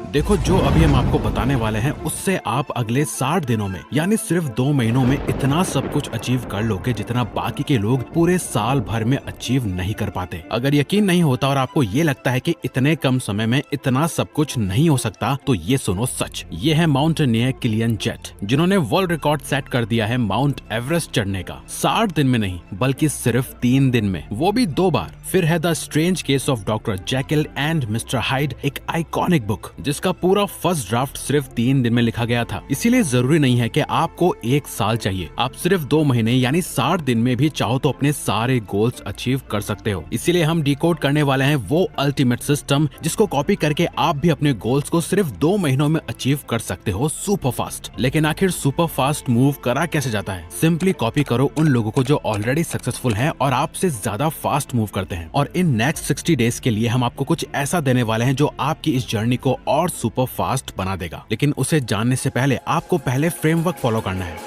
देखो, जो अभी हम आपको बताने वाले हैं उससे आप अगले 60 दिनों में यानी सिर्फ 2 महीनों में इतना सब कुछ अचीव कर लोगे जितना बाकी के लोग पूरे साल भर में अचीव नहीं कर पाते। अगर यकीन नहीं होता और आपको ये लगता है कि इतने कम समय में इतना सब कुछ नहीं हो सकता, तो ये सुनो सच। ये है माउंटेनियर किलियन जेट, जिन्होंने वर्ल्ड रिकॉर्ड सेट कर दिया है माउंट एवरेस्ट चढ़ने का 60 दिन में नहीं बल्कि सिर्फ 3 दिन में, वो भी 2 बार। फिर है the strange case of doctor Jekyll and mister hide, एक आइकॉनिक बुक जिसका पूरा फर्स्ट ड्राफ्ट सिर्फ 3 दिन में लिखा गया था। इसीलिए जरूरी नहीं है कि आपको 1 साल चाहिए, आप सिर्फ 2 महीने यानी 60 दिन में भी चाहो तो अपने सारे गोल्स अचीव कर सकते हो। इसीलिए हम डिकोड करने वाले हैं वो अल्टीमेट सिस्टम जिसको कॉपी करके आप भी अपने गोल्स को सिर्फ 2 महीनों में अचीव कर सकते हो सुपर फास्ट। लेकिन आखिर सुपर फास्ट मूव करा कैसे जाता है? सिंपली कॉपी करो उन लोगों को जो ऑलरेडी सक्सेसफुल हैं और आपसे ज्यादा फास्ट मूव करते हैं, और इन नेक्स्ट 60 डेज के लिए हम आपको कुछ ऐसा देने वाले हैं जो आपकी इस जर्नी को और सुपर फास्ट बना देगा। लेकिन उसे जानने से पहले आपको पहले फ्रेमवर्क फॉलो करना है।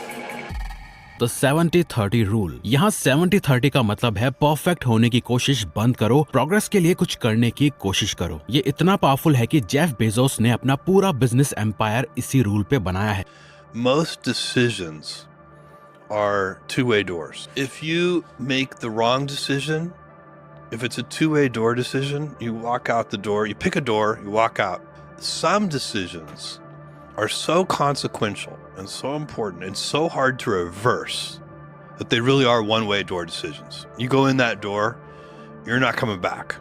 तो 70-30 रूल। यहाँ 70-30 का मतलब है परफेक्ट होने की कोशिश बंद करो, प्रोग्रेस के लिए कुछ करने की कोशिश करो। ये इतना पावरफुल है कि जेफ बेजोस ने अपना पूरा बिजनेस एम्पायर इसी रूल पे बनाया है। Most decisions are two-way doors. If you make the wrong decision, if it's a two-way door decision, you walk out the door, you pick a door, you walk out. Some decisions are so consequential and so important and so hard to reverse that they really are one-way door decisions. You go in that door, you're not coming back.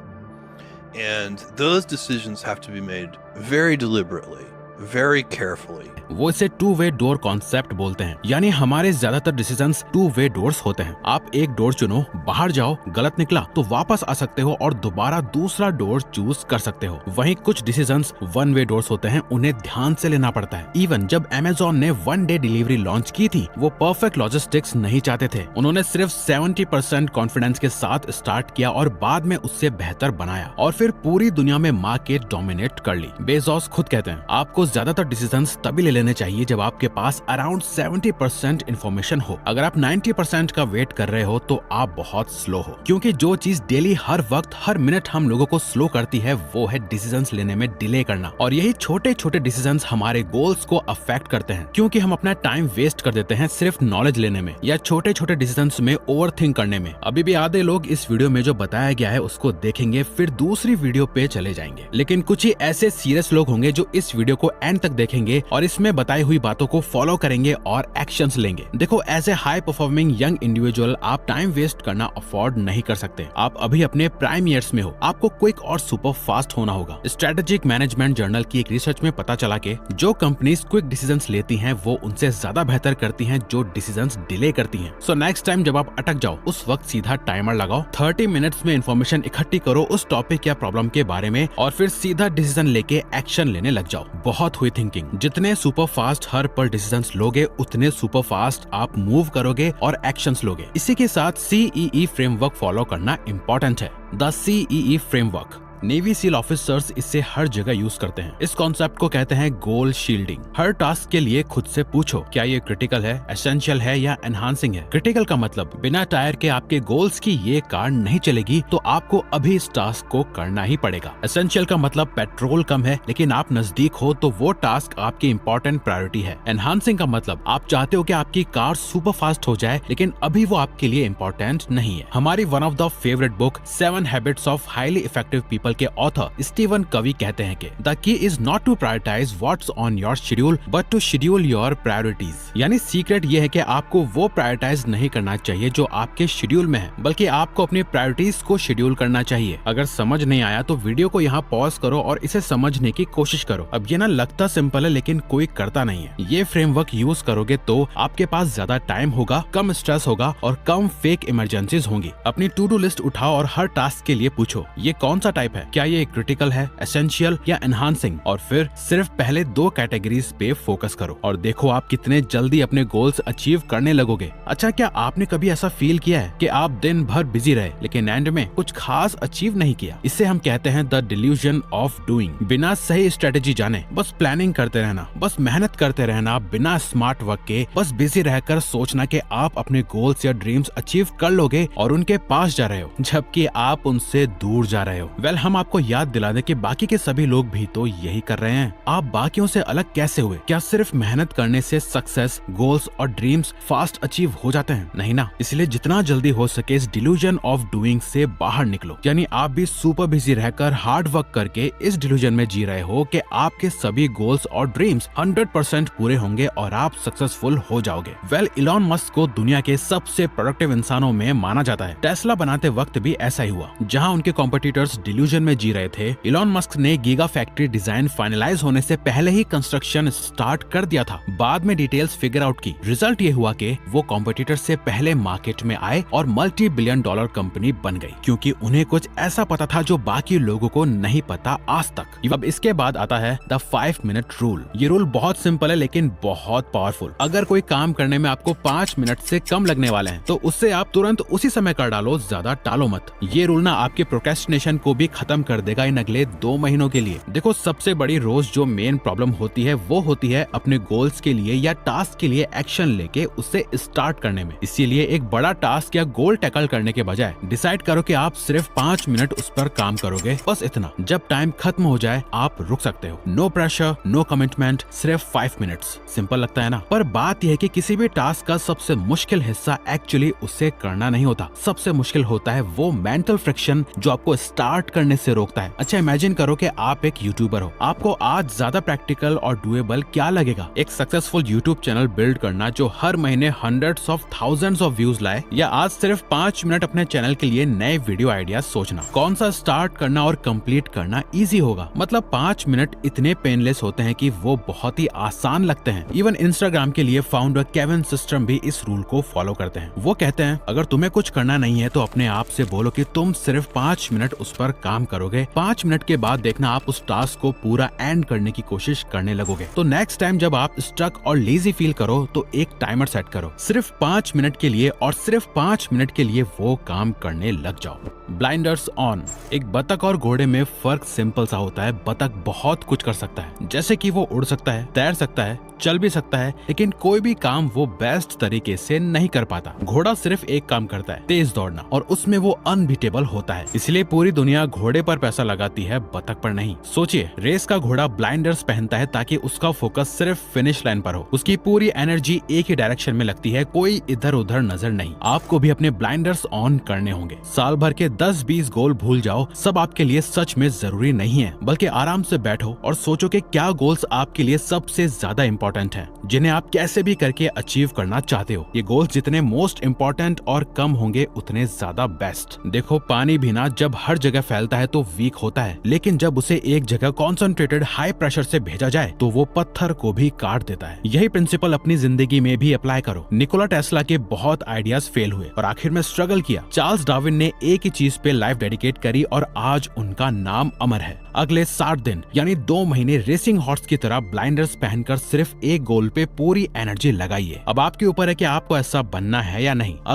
And those decisions have to be made very deliberately, very carefully. वो इसे two way door concept बोलते हैं, यानी हमारे ज्यादातर decisions two way doors होते हैं। आप एक डोर चुनो, बाहर जाओ, गलत निकला तो वापस आ सकते हो और दोबारा दूसरा डोर चूज कर सकते हो। वहीं कुछ डिसीजंस 1-वे डोर्स होते हैं, उन्हें ध्यान से लेना पड़ता है। इवन जब अमेज़न ने 1 डे डिलीवरी लॉन्च की थी, वो परफेक्ट लॉजिस्टिक्स नहीं चाहते थे। उन्होंने सिर्फ 70% कॉन्फिडेंस के साथ स्टार्ट किया और बाद में उससे बेहतर बनाया और फिर पूरी दुनिया में मार्केट डोमिनेट कर ली। बेजोस खुद कहते हैं, आपको ज्यादातर डिसीजंस तभी लेने चाहिए जब आपके पास अराउंड 70% इन्फॉर्मेशन हो। अगर आप 90% का वेट कर रहे हो तो आप बहुत स्लो हो, क्योंकि जो चीज डेली हर वक्त हर मिनट हम लोगों को स्लो करती है वो है डिसीजंस लेने में डिले करना। और यही छोटे छोटे डिसीजंस हमारे गोल्स को अफेक्ट करते हैं, क्योंकि हम अपना टाइम वेस्ट कर देते हैं सिर्फ नॉलेज लेने में या छोटे छोटे डिसीजंस में ओवरथिंक करने में। अभी भी आधे लोग इस वीडियो में जो बताया गया है उसको देखेंगे, फिर दूसरी वीडियो पे चले जाएंगे। लेकिन कुछ ही ऐसे सीरियस लोग होंगे जो इस वीडियो को एंड तक देखेंगे और इसमें बताई हुई बातों को फॉलो करेंगे और एक्शंस लेंगे। देखो, as a high performing young individual आप टाइम वेस्ट करना अफोर्ड नहीं कर सकते। आप अभी अपने प्राइम ईयर्स में हो, आपको क्विक और सुपर फास्ट होना होगा। स्ट्रेटेजिक मैनेजमेंट जर्नल की एक रिसर्च में पता चला कि जो कंपनीज क्विक डिसीजंस लेती हैं वो उनसे ज्यादा बेहतर करती हैं जो डिसीजंस डिले करती हैं। सो नेक्स्ट टाइम जब आप अटक जाओ उस वक्त सीधा टाइमर लगाओ, 30 मिनट्स में इन्फॉर्मेशन इकट्ठी करो उस टॉपिक या प्रॉब्लम के बारे में और फिर सीधा डिसीजन लेके एक्शन लेने लग जाओ। बहुत हुई थिंकिंग। जितने सुपर फास्ट हर पर डिसीजंस लोगे उतने सुपर फास्ट आप मूव करोगे और एक्शंस लोगे। इसी के साथ CEE फ्रेमवर्क फॉलो करना इंपॉर्टेंट है। The CEE framework navy seal officers इसे हर जगह यूज करते हैं। इस कॉन्सेप्ट को कहते हैं गोल शील्डिंग। हर टास्क के लिए खुद से पूछो, क्या ये क्रिटिकल है, एसेंशियल है या एनहांसिंग है। क्रिटिकल का मतलब बिना टायर के आपके गोल्स की ये कार नहीं चलेगी तो आपको अभी इस टास्क को करना ही पड़ेगा। एसेंशियल का मतलब पेट्रोल कम है लेकिन आप नजदीक हो तो वो टास्क आपकी इंपॉर्टेंट प्रायोरिटी है। एनहांसिंग का मतलब आप चाहते हो कि आपकी कार सुपर फास्ट हो जाए लेकिन अभी वो आपके लिए इंपॉर्टेंट नहीं है। हमारी one of the favourite book 7 habits of highly effective people के ऑथर स्टीवन कवी कहते हैं कि the key is not to prioritise what's on your schedule but to schedule your priorities. यानी सीक्रेट ये है कि आपको वो प्रायोरिटाइज नहीं करना चाहिए जो आपके शेड्यूल में है, बल्कि आपको अपनी प्रायोरिटीज को शेड्यूल करना चाहिए। अगर समझ नहीं आया तो वीडियो को यहाँ पॉज करो और इसे समझने की कोशिश करो। अब ये ना लगता सिंपल है लेकिन कोई करता नहीं है। ये फ्रेमवर्क यूज करोगे तो आपके पास ज्यादा टाइम होगा, कम स्ट्रेस होगा और कम फेक इमरजेंसीज होंगी। अपनी टू डू लिस्ट उठाओ और हर टास्क के लिए पूछो, ये कौन सा टाइप है, क्या ये क्रिटिकल है, एसेंशियल या एनहांसिंग, और फिर सिर्फ पहले 2 कैटेगरीज पे फोकस करो और देखो आप कितने जल्दी अपने गोल्स अचीव करने लगोगे। अच्छा, क्या आपने कभी ऐसा फील किया है कि आप दिन भर बिजी रहे लेकिन एंड में कुछ खास अचीव नहीं किया? इसे हम कहते हैं द डिल्यूजन ऑफ डूइंग। बिना सही स्ट्रेटेजी जाने बस प्लानिंग करते रहना, बस मेहनत करते रहना बिना स्मार्ट वर्क के, बस बिजी रहकर सोचना कि आप अपने गोल्स या ड्रीम्स अचीव कर लोगे और उनके पास जा रहे हो जबकि आप उनसे दूर जा रहे हो। वेल, हम आपको याद दिला दें कि बाकी के सभी लोग भी तो यही कर रहे हैं। आप बाकियों से अलग कैसे हुए? क्या सिर्फ मेहनत करने से सक्सेस, गोल्स और ड्रीम्स फास्ट अचीव हो जाते हैं? नहीं ना। इसलिए जितना जल्दी हो सके इस डिल्यूजन ऑफ डूइंग से बाहर निकलो। यानी आप भी सुपर बिजी रहकर हार्ड वर्क करके इस डिल्यूजन में जी रहे हो कि आपके सभी गोल्स और ड्रीम्स 100% पूरे होंगे और आप सक्सेसफुल हो जाओगे। वेल, इलॉन मस्क को दुनिया के सबसे प्रोडक्टिव इंसानों में माना जाता है। टेस्ला बनाते वक्त भी ऐसा ही हुआ। जहां उनके कॉम्पिटिटर्स डिल्यूजन में जी रहे थे, इलॉन मस्क ने गीगा फैक्ट्री डिजाइन फाइनलाइज होने से पहले ही कंस्ट्रक्शन स्टार्ट कर दिया था। बाद में डिटेल्स फिगर आउट की। रिजल्ट ये हुआ कि वो कॉम्पिटिटर से पहले मार्केट में आए और मल्टी बिलियन डॉलर कंपनी बन गई, क्योंकि उन्हें कुछ ऐसा पता था जो बाकी लोगों को नहीं पता आज तक। अब इसके बाद आता है द 5 मिनट रूल। ये रूल बहुत सिंपल है लेकिन बहुत पावरफुल। अगर कोई काम करने में आपको 5 मिनट से कम लगने वाले हैं तो उससे आप तुरंत उसी समय कर डालो, ज्यादा टालो मत। ये रूल ना आपके प्रोक्रेस्टिनेशन को भी खत्म कर देगा इन अगले 2 महीनों के लिए। देखो, सबसे बड़ी रोज जो मेन प्रॉब्लम होती है वो होती है अपने गोल्स के लिए या टास्क के लिए एक्शन लेके उससे स्टार्ट करने में। इसीलिए एक बड़ा टास्क या गोल टैकल करने के बजाय डिसाइड करो कि आप सिर्फ 5 मिनट उस पर काम करोगे, बस इतना। जब टाइम खत्म हो जाए आप रुक सकते हो। नो प्रेशर, नो कमिटमेंट, सिर्फ 5 मिनट्स। सिंपल लगता है ना? पर बात यह है कि किसी भी टास्क का सबसे मुश्किल हिस्सा एक्चुअली उसे करना नहीं होता। सबसे मुश्किल होता है वो मेंटल फ्रिक्शन जो आपको स्टार्ट करने से रोकता है। अच्छा, इमेजिन करो कि आप एक यूट्यूबर हो। आपको आज ज्यादा प्रैक्टिकल और डुएबल क्या लगेगा? एक सक्सेसफुल यूट्यूब चैनल बिल्ड करना जो हर महीने hundreds of thousands of views लाए, या आज सिर्फ 5 मिनट अपने चैनल के लिए नए वीडियो आइडियाज सोचना? कौन सा स्टार्ट करना और कंप्लीट करना इजी होगा? मतलब 5 मिनट इतने पेनलेस होते हैं कि वो बहुत ही आसान लगते हैं। इवन इंस्टाग्राम के लिए फाउंडर केविन सिस्टम भी इस रूल को फॉलो करते हैं। वो कहते हैं अगर तुम्हें कुछ करना नहीं है तो अपने आप से बोलो कि तुम सिर्फ 5 मिनट उस पर काम करोगे। 5 मिनट के बाद देखना आप उस टास्क को पूरा एंड करने की कोशिश करने लगोगे। तो नेक्स्ट टाइम जब आप स्टक और लेजी फील करो तो एक टाइमर सेट करो, सिर्फ 5 मिनट के लिए, और सिर्फ 5 मिनट के लिए वो काम करने लग जाओ। Blinders on. एक बतख और घोड़े में फर्क सिंपल सा होता है। बतख बहुत कुछ कर सकता है, जैसे कि वो उड़ सकता है, तैर सकता है, चल भी सकता है, लेकिन कोई भी काम वो बेस्ट तरीके से नहीं कर पाता। घोड़ा सिर्फ एक काम करता है, तेज दौड़ना, और उसमें वो अनबीटेबल होता है। इसलिए पूरी दुनिया घोड़े पर पैसा लगाती है, बतख पर नहीं। सोचिए, रेस का घोड़ा ब्लाइंडर्स पहनता है ताकि उसका फोकस सिर्फ फिनिश लाइन पर हो। उसकी पूरी एनर्जी एक ही डायरेक्शन में लगती है, कोई इधर उधर नजर नहीं। आपको भी अपने ब्लाइंडर्स ऑन करने होंगे। साल भर के 10-20 गोल भूल जाओ, सब आपके लिए सच में जरूरी नहीं है। बल्कि आराम से बैठो और सोचो कि क्या गोल्स आपके लिए सबसे ज्यादा इंपॉर्टेंट हैं, जिन्हें आप कैसे भी करके अचीव करना चाहते हो। ये गोल्स जितने मोस्ट इंपॉर्टेंट और कम होंगे उतने ज्यादा बेस्ट। देखो, पानी भी ना जब हर जगह फैलता है तो वीक होता है, लेकिन जब उसे एक जगह कॉन्सेंट्रेटेड हाई प्रेशर से भेजा जाए तो वो पत्थर को भी काट देता है। यही प्रिंसिपल अपनी जिंदगी में भी अप्लाई करो। निकोला टेस्ला के बहुत आइडियाज फेल हुए और आखिर में स्ट्रगल किया। चार्ल्स डार्विन ने एक ही चीज पे लाइफ डेडिकेट करी और आज उनका नाम अमर है। अगले 60 दिन यानी 2 महीने रेसिंग हॉर्स की तरह ब्लाइंडर्स पहनकर सिर्फ एक गोल पे पूरी एनर्जी लगाइए। अब आपके ऊपर है कि आपको ऐसा बनना है या नहीं।